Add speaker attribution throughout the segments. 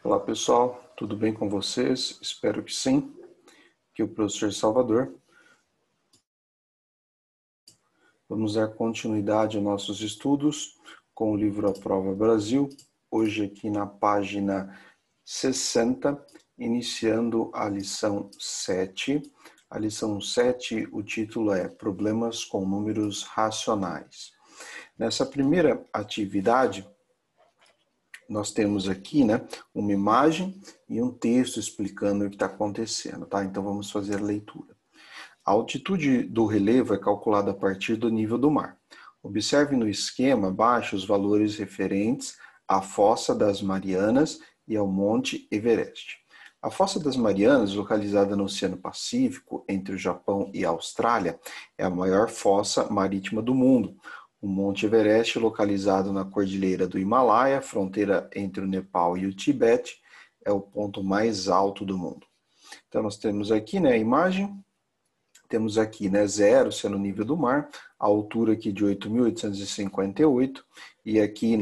Speaker 1: Olá pessoal, tudo bem com vocês? Espero que sim. Aqui é o professor Salvador. Vamos dar continuidade aos nossos estudos com o livro A Prova Brasil. Hoje aqui na página 60, iniciando a lição 7. A lição 7, o título é Problemas com Números Racionais. Nessa primeira atividade, nós temos aqui, uma imagem e um texto explicando o que está acontecendo, tá? Então vamos fazer a leitura. A altitude do relevo é calculada a partir do nível do mar. Observe no esquema abaixo os valores referentes à Fossa das Marianas e ao Monte Everest. A Fossa das Marianas, localizada no Oceano Pacífico, entre o Japão e a Austrália, é a maior fossa marítima do mundo. O Monte Everest, localizado na Cordilheira do Himalaia, fronteira entre o Nepal e o Tibete, é o ponto mais alto do mundo. Então, nós temos aqui a imagem, temos aqui zero sendo o nível do mar, a altura aqui de 8.858, e aqui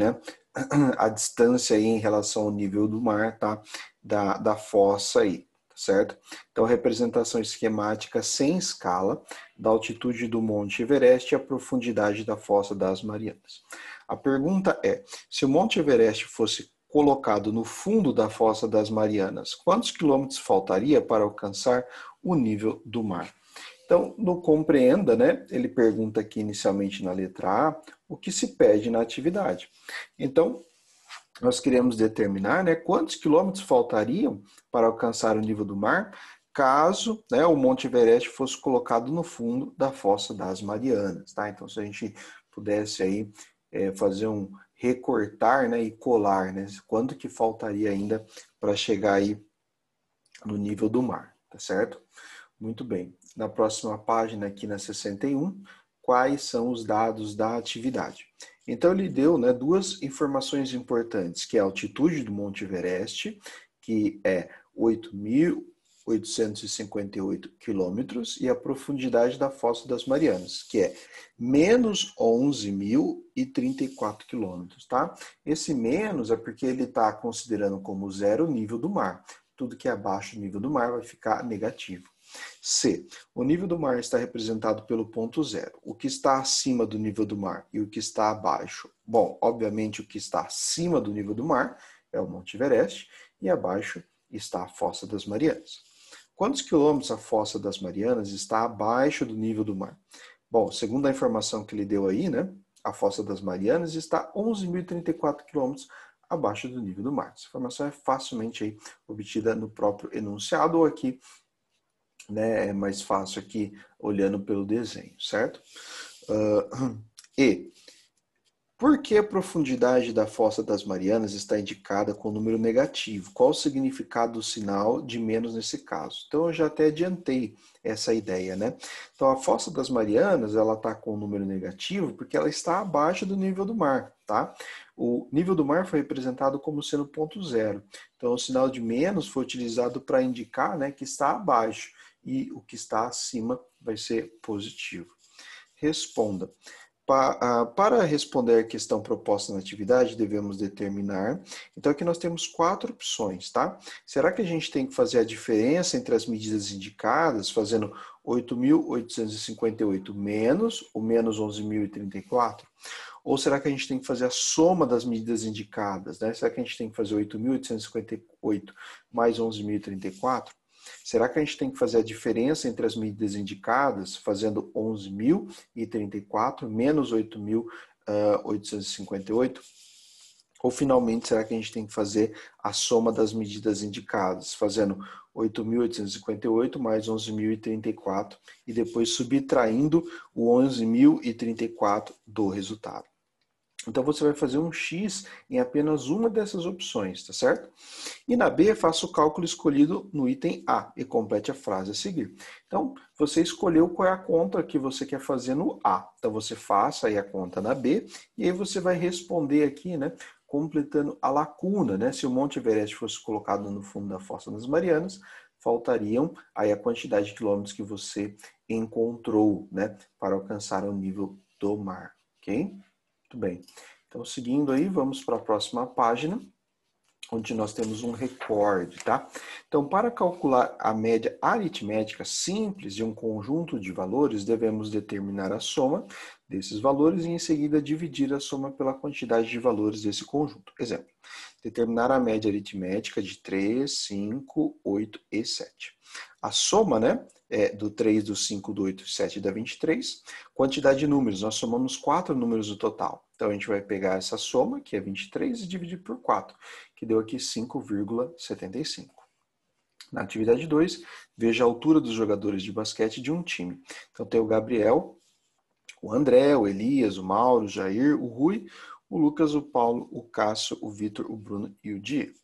Speaker 1: a distância aí em relação ao nível do mar, tá? Da fossa aí, certo? Então, representação esquemática sem escala da altitude do Monte Everest e a profundidade da Fossa das Marianas. A pergunta é, se o Monte Everest fosse colocado no fundo da Fossa das Marianas, quantos quilômetros faltaria para alcançar o nível do mar? Então, no compreenda, ele pergunta aqui inicialmente na letra A, o que se pede na atividade. Então, nós queremos determinar quantos quilômetros faltariam para alcançar o nível do mar, caso o Monte Everest fosse colocado no fundo da Fossa das Marianas. Tá? Então, se a gente pudesse aí fazer um recortar e colar, quanto que faltaria ainda para chegar aí no nível do mar, tá certo? Muito bem. Na próxima página, aqui na 61, quais são os dados da atividade? Então, ele deu duas informações importantes, que é a altitude do Monte Everest, que é 8.858 quilômetros, e a profundidade da Fossa das Marianas, que é menos 11.034 quilômetros, tá? Esse menos é porque ele está considerando como zero o nível do mar. Tudo que é abaixo do nível do mar vai ficar negativo. C. O nível do mar está representado pelo ponto zero. O que está acima do nível do mar e o que está abaixo? Bom, obviamente o que está acima do nível do mar é o Monte Everest e abaixo está a Fossa das Marianas. Quantos quilômetros a Fossa das Marianas está abaixo do nível do mar? Bom, segundo a informação que ele deu aí, a Fossa das Marianas está 11.034 quilômetros abaixo do nível do mar. Essa informação é facilmente aí obtida no próprio enunciado ou aqui é mais fácil aqui olhando pelo desenho, certo? E por que a profundidade da Fossa das Marianas está indicada com número negativo? Qual o significado do sinal de menos nesse caso? Então eu já até adiantei essa ideia, Então a Fossa das Marianas, ela está com um número negativo porque ela está abaixo do nível do mar, tá? O nível do mar foi representado como sendo ponto zero. Então o sinal de menos foi utilizado para indicar, que está abaixo. E o que está acima vai ser positivo. Responda. Para responder a questão proposta na atividade, devemos determinar. Então, aqui nós temos 4 opções, tá? Será que a gente tem que fazer a diferença entre as medidas indicadas, fazendo 8.858 menos o menos 11.034? Ou será que a gente tem que fazer a soma das medidas indicadas, Será que a gente tem que fazer 8.858 mais 11.034? Será que a gente tem que fazer a diferença entre as medidas indicadas, fazendo 11.034 menos 8.858? Ou, finalmente, será que a gente tem que fazer a soma das medidas indicadas, fazendo 8.858 mais 11.034 e depois subtraindo o 11.034 do resultado? Então, você vai fazer um X em apenas uma dessas opções, tá certo? E na B, faça o cálculo escolhido no item A e complete a frase a seguir. Então, você escolheu qual é a conta que você quer fazer no A. Então, você faça aí a conta na B e aí você vai responder aqui, completando a lacuna, Se o Monte Everest fosse colocado no fundo da Fossa das Marianas, faltariam aí a quantidade de quilômetros que você encontrou, para alcançar o nível do mar, ok? Muito bem. Então, seguindo aí, vamos para a próxima página. onde nós temos um recorde, tá? Então, para calcular a média aritmética simples de um conjunto de valores, devemos determinar a soma desses valores e, em seguida, dividir a soma pela quantidade de valores desse conjunto. Exemplo, determinar a média aritmética de 3, 5, 8 e 7. A soma, né, do 3, do 5, do 8 e 7 dá 23. Quantidade de números, nós somamos 4 números no total. Então, a gente vai pegar essa soma, que é 23, e dividir por 4, que deu aqui 5,75. Na atividade 2, veja a altura dos jogadores de basquete de um time. Então, tem o Gabriel, o André, o Elias, o Mauro, o Jair, o Rui, o Lucas, o Paulo, o Cássio, o Vitor, o Bruno e o Diego.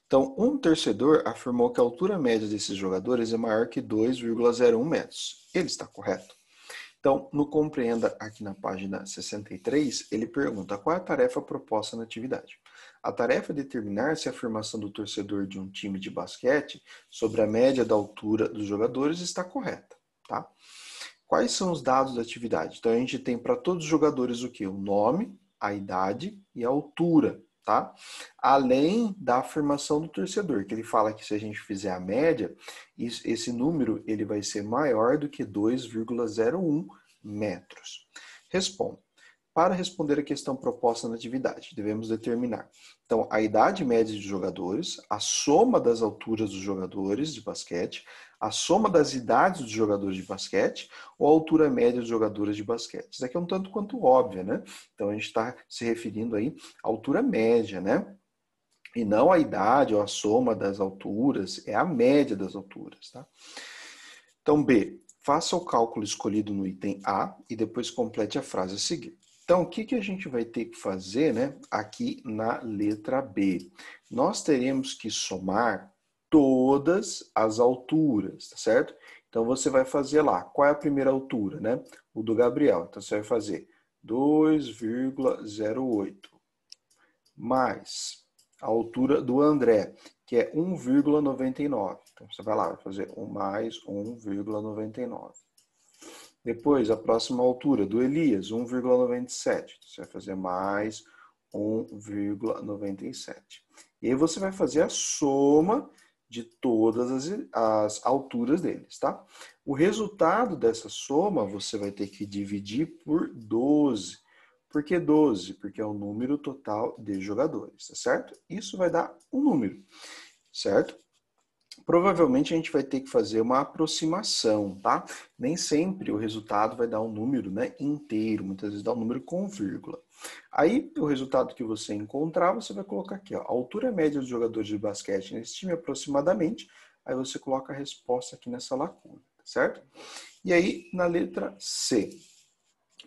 Speaker 1: Então, um torcedor afirmou que a altura média desses jogadores é maior que 2,01 metros. Ele está correto? Então, no Compreenda, aqui na página 63, ele pergunta qual é a tarefa proposta na atividade. A tarefa é determinar se a afirmação do torcedor de um time de basquete sobre a média da altura dos jogadores está correta, tá? Quais são os dados da atividade? Então, a gente tem para todos os jogadores o quê? O nome, a idade e a altura, tá? Além da afirmação do torcedor, que ele fala que se a gente fizer a média, esse número ele vai ser maior do que 2,01 metros. Responda. Para responder a questão proposta na atividade, devemos determinar, então, a idade média dos jogadores, a soma das alturas dos jogadores de basquete, a soma das idades dos jogadores de basquete ou a altura média dos jogadores de basquete. Isso aqui é um tanto quanto óbvio, né? Então, a gente está se referindo aí à altura média, né? E não a idade ou a soma das alturas, é a média das alturas, tá? Então, B, faça o cálculo escolhido no item A e depois complete a frase a seguir. Então, o que a gente vai ter que fazer, né, aqui na letra B? Nós teremos que somar todas as alturas, tá certo? Então, você vai fazer lá, qual é a primeira altura, né? O do Gabriel. Então, você vai fazer 2,08 mais a altura do André, que é 1,99. Então, você vai lá, vai fazer mais 1,99. Depois, a próxima altura do Elias, 1,97. Você vai fazer mais 1,97. E aí você vai fazer a soma de todas as alturas deles, tá? O resultado dessa soma você vai ter que dividir por 12. Por que 12? Porque é o número total de jogadores, tá certo? Isso vai dar um número, certo? Provavelmente a gente vai ter que fazer uma aproximação, tá? Nem sempre o resultado vai dar um número, né, inteiro, muitas vezes dá um número com vírgula. Aí, o resultado que você encontrar, você vai colocar aqui, ó, a altura média dos jogadores de basquete nesse time aproximadamente, aí você coloca a resposta aqui nessa lacuna, certo? E aí, na letra C.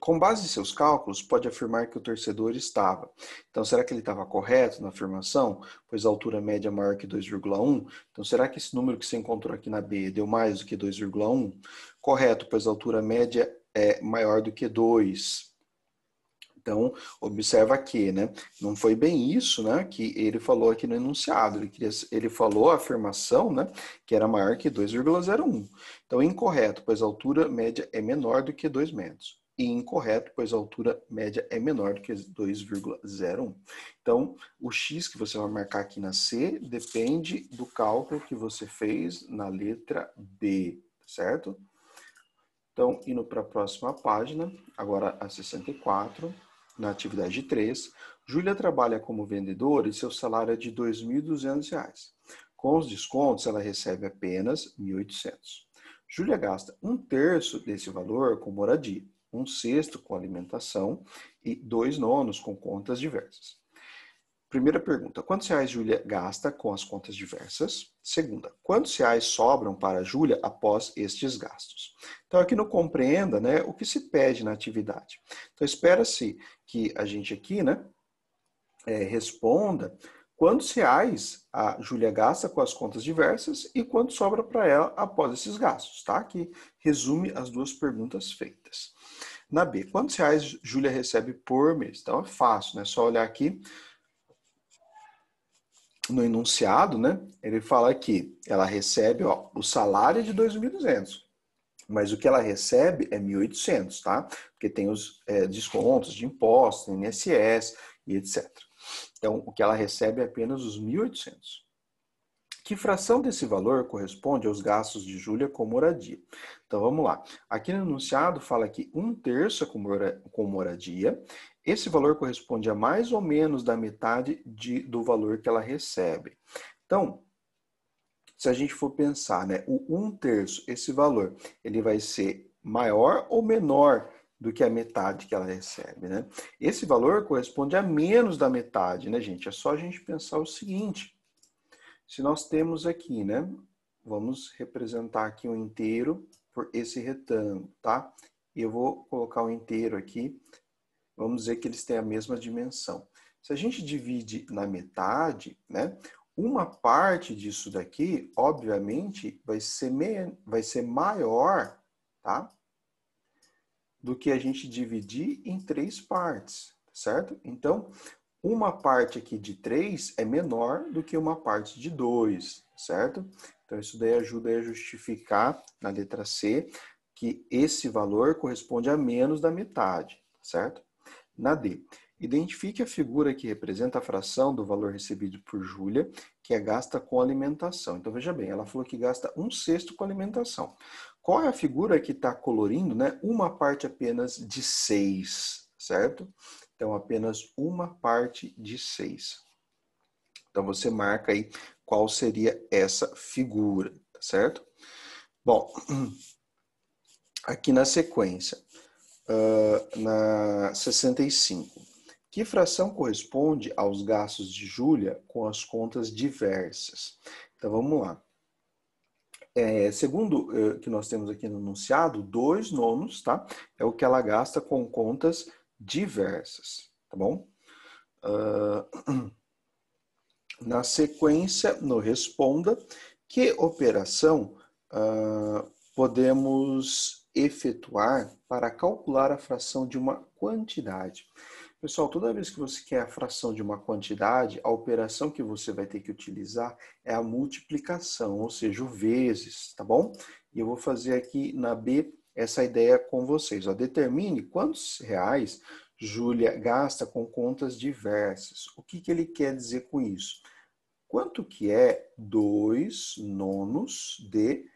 Speaker 1: Com base em seus cálculos, pode afirmar que o torcedor estava. Então, será que ele estava correto na afirmação? Pois a altura média é maior que 2,1. Então, será que esse número que você encontrou aqui na B deu mais do que 2,1? Correto, pois a altura média é maior do que 2. Então, observa que, né, não foi bem isso, né, que ele falou aqui no enunciado. Ele falou a afirmação, né, que era maior que 2,01. Então, incorreto, pois a altura média é menor do que 2 metros. E incorreto, pois a altura média é menor do que 2,01. Então, o X que você vai marcar aqui na C depende do cálculo que você fez na letra B, certo? Então, indo para a próxima página, agora a 64, na atividade 3, Júlia trabalha como vendedora e seu salário é de R$ 2.200. Com os descontos, ela recebe apenas R$ 1.800. Júlia gasta 1/3 desse valor com moradia, 1/6 com alimentação e 2/9 com contas diversas. Primeira pergunta, quantos reais Júlia gasta com as contas diversas? Segunda, quantos reais sobram para Júlia após estes gastos? Então, aqui no Compreenda, né, o que se pede na atividade? Então, espera-se que a gente aqui, né, responda quantos reais a Júlia gasta com as contas diversas e quanto sobra para ela após esses gastos, tá? Que resume as duas perguntas feitas. Na B, quantos reais Júlia recebe por mês? Então, é fácil, né? Só olhar aqui no enunciado, né? Ele fala que ela recebe, ó, o salário é de 2.200, mas o que ela recebe é 1.800, tá? Porque tem os descontos de impostos, INSS e etc. Então, o que ela recebe é apenas os 1.800. Que fração desse valor corresponde aos gastos de Júlia com moradia? Então, vamos lá. Aqui no enunciado fala que 1/3 com moradia. Esse valor corresponde a mais ou menos da metade do valor que ela recebe. Então, se a gente for pensar, né, o 1/3, esse valor, ele vai ser maior ou menor do que a metade que ela recebe, né? Esse valor corresponde a menos da metade, né, gente? É só a gente pensar o seguinte: se nós temos aqui, né, vamos representar aqui um inteiro por esse retângulo, tá? E eu vou colocar um inteiro aqui, vamos dizer que eles têm a mesma dimensão. Se a gente divide na metade, né, uma parte disso daqui, obviamente, vai ser maior, tá? Do que a gente dividir em 3 partes, certo? Então, uma parte aqui de 3 é menor do que uma parte de 2, certo? Então, isso daí ajuda a justificar, na letra C, que esse valor corresponde a menos da metade, certo? Na D, identifique a figura que representa a fração do valor recebido por Júlia, que é gasta com alimentação. Então, veja bem, ela falou que gasta 1/6 com alimentação. Qual é a figura que está colorindo, né? Uma parte apenas de 6, certo? Então, apenas uma parte de 6. Então, você marca aí qual seria essa figura, tá certo? Bom, aqui na sequência, na 65. Que fração corresponde aos gastos de Júlia com as contas diversas? Então, vamos lá. Segundo o que nós temos aqui no enunciado, 2/9, tá? É o que ela gasta com contas diversas, tá bom? Na sequência, no responda, que operação podemos efetuar para calcular a fração de uma quantidade? Pessoal, toda vez que você quer a fração de uma quantidade, a operação que você vai ter que utilizar é a multiplicação, ou seja, o vezes, tá bom? E eu vou fazer aqui na B essa ideia com vocês. Ó. Determine quantos reais Júlia gasta com contas diversas. O que ele quer dizer com isso? Quanto que é 2/9 de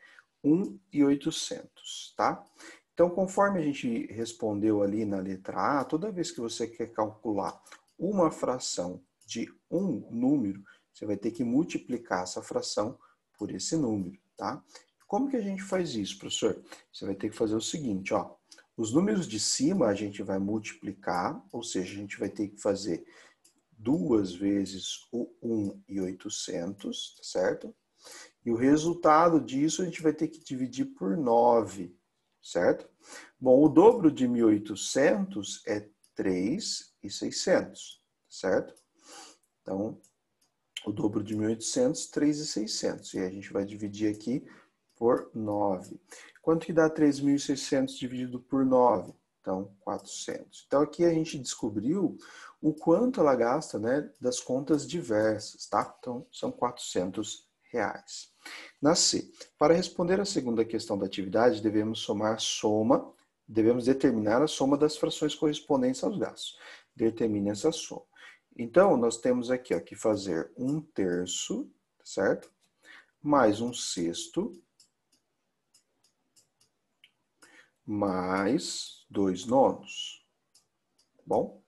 Speaker 1: 1.800, tá? Então, conforme a gente respondeu ali na letra A, toda vez que você quer calcular uma fração de um número, você vai ter que multiplicar essa fração por esse número, tá? Como que a gente faz isso, professor? Você vai ter que fazer o seguinte, ó. Os números de cima a gente vai multiplicar, ou seja, a gente vai ter que fazer 2 vezes o 1.800, tá certo? E o resultado disso a gente vai ter que dividir por 9, certo? Bom, o dobro de 1.800 é 3.600, certo? Então, o dobro de 1.800, 3.600. E a gente vai dividir aqui por 9. Quanto que dá 3.600 dividido por 9? Então, 400. Então, aqui a gente descobriu o quanto ela gasta, né, das contas diversas, tá? Então, são 400 reais. Na C, para responder à segunda questão da atividade, devemos determinar a soma das frações correspondentes aos gastos. Determine essa soma. Então, nós temos aqui ó, que fazer 1/3, certo? Mais 1/6, mais 2/9. Bom?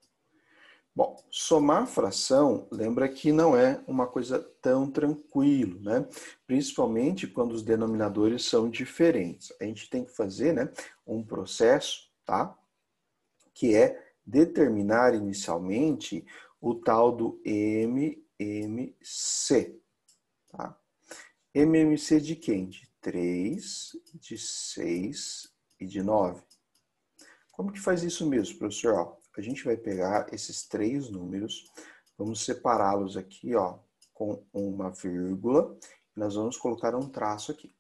Speaker 1: Bom, somar fração, lembra que não é uma coisa tão tranquilo, né? Principalmente quando os denominadores são diferentes. A gente tem que fazer, né, um processo, tá? Que é determinar inicialmente o tal do MMC, tá? MMC de quem? De 3, de 6 e de 9. Como que faz isso mesmo, professor? Ó, a gente vai pegar esses 3 números, vamos separá-los aqui ó, com uma vírgula, e nós vamos colocar um traço aqui.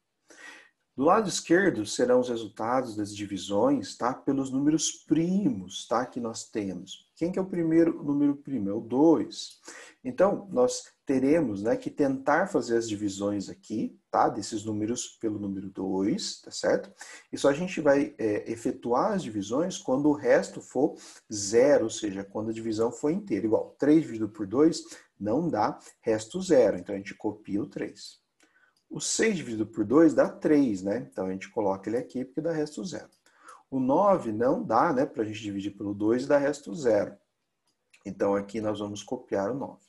Speaker 1: Do lado esquerdo serão os resultados das divisões, tá? Pelos números primos, tá? Que nós temos. Quem que é o primeiro número primo? É o 2. Então, nós teremos, né, que tentar fazer as divisões aqui, tá? Desses números pelo número 2, tá certo? E só a gente vai efetuar as divisões quando o resto for zero, ou seja, quando a divisão for inteira. Igual, 3 dividido por 2 não dá resto zero, então a gente copia o 3. O 6 dividido por 2 dá 3, né? Então a gente coloca ele aqui porque dá resto zero. O 9 não dá, né, para a gente dividir pelo 2 e dá resto zero. Então aqui nós vamos copiar o 9.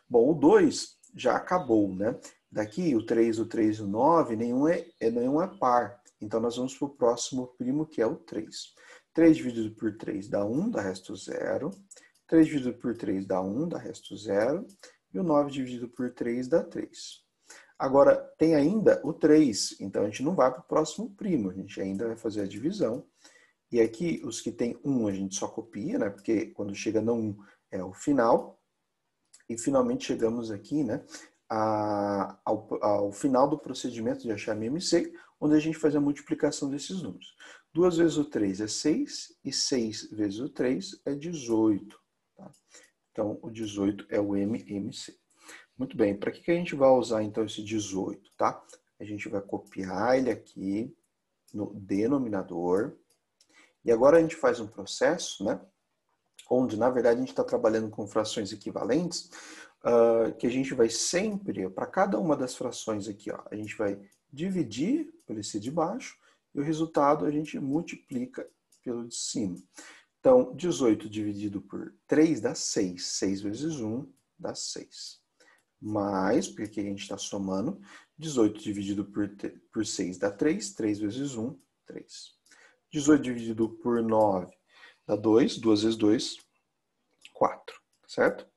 Speaker 1: Bom, o 2 já acabou, né? Daqui o 3 e o 9, nenhum é par. Então nós vamos para o próximo primo, que é o 3. 3 dividido por 3 dá 1, dá resto zero. 3 dividido por 3 dá 1, dá resto zero. E o 9 dividido por 3 dá 3. Agora, tem ainda o 3, então a gente não vai para o próximo primo, a gente ainda vai fazer a divisão. E aqui, os que tem 1 a gente só copia, né? Porque quando chega no 1 é o final. E finalmente chegamos aqui, né? Ao final do procedimento de achar MMC, onde a gente faz a multiplicação desses números. 2 vezes o 3 é 6, e 6 vezes o 3 é 18. Tá? Então, o 18 é o MMC. Muito bem, para que a gente vai usar então esse 18, tá? A gente vai copiar ele aqui no denominador. E agora a gente faz um processo, né? Onde, na verdade, a gente está trabalhando com frações equivalentes, que a gente vai sempre, para cada uma das frações aqui, ó, a gente vai dividir por esse de baixo, e o resultado a gente multiplica pelo de cima. Então, 18 dividido por 3 dá 6. 6 vezes 1 dá 6. Mais, porque aqui a gente está somando, 18 dividido por 6 dá 3. 3 vezes 1, 3. 18 dividido por 9 dá 2. 2 vezes 2, 4. Certo?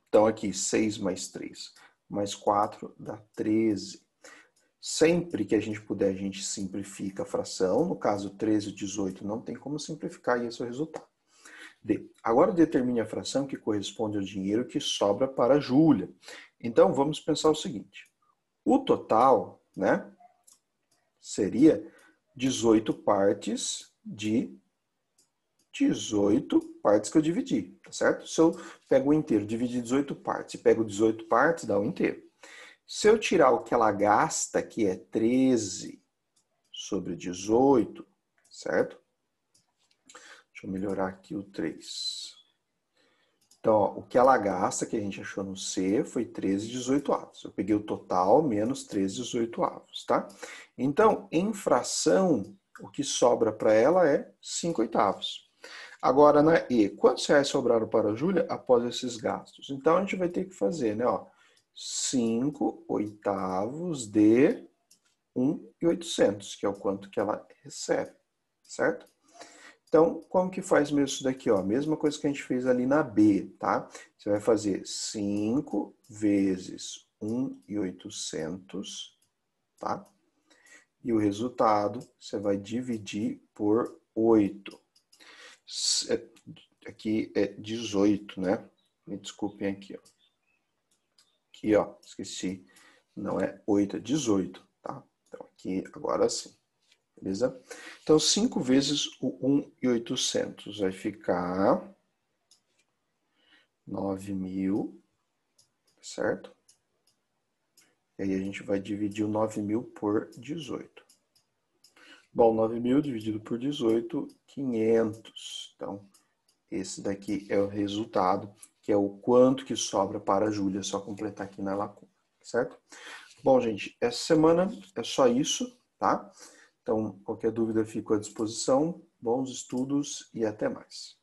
Speaker 1: Então, aqui, 6 mais 3 mais 4 dá 13. Sempre que a gente puder, a gente simplifica a fração. No caso, 13 e 18 não tem como simplificar, e esse é o resultado. D. Agora determine a fração que corresponde ao dinheiro que sobra para a Júlia. Então, vamos pensar o seguinte. O total, né, seria 18 partes de 18 partes que eu dividi, tá certo? Se eu pego o inteiro, dividir 18 partes, e pego 18 partes, dá o inteiro. Se eu tirar o que ela gasta, que é 13 sobre 18, certo? Deixa eu melhorar aqui o 3. Então, ó, o que ela gasta, que a gente achou no C, foi 13/18. Eu peguei o total menos 13/18, tá? Então, em fração, o que sobra para ela é 5/8. Agora, na E, quantos reais sobraram para a Júlia após esses gastos? Então, a gente vai ter que fazer, né? Ó, 5/8 de 1.800, que é o quanto que ela recebe, certo? Então, como que faz mesmo isso daqui? Ó? Mesma coisa que a gente fez ali na B, tá? Você vai fazer 5 vezes 1.800, tá? E o resultado você vai dividir por 8. Aqui é 18, né? Me desculpem aqui, ó. Aqui, ó, esqueci. Não é 8, é 18, tá? Então, aqui, agora sim. Beleza? Então, 5 vezes o 1.800 vai ficar 9.000, certo? E aí a gente vai dividir o 9.000 por 18. Bom, 9.000 dividido por 18, 500. Então, esse daqui é o resultado, que é o quanto que sobra para a Júlia, só completar aqui na lacuna, certo? Bom, gente, essa semana é só isso, tá? Então, qualquer dúvida fico à disposição. Bons estudos e até mais.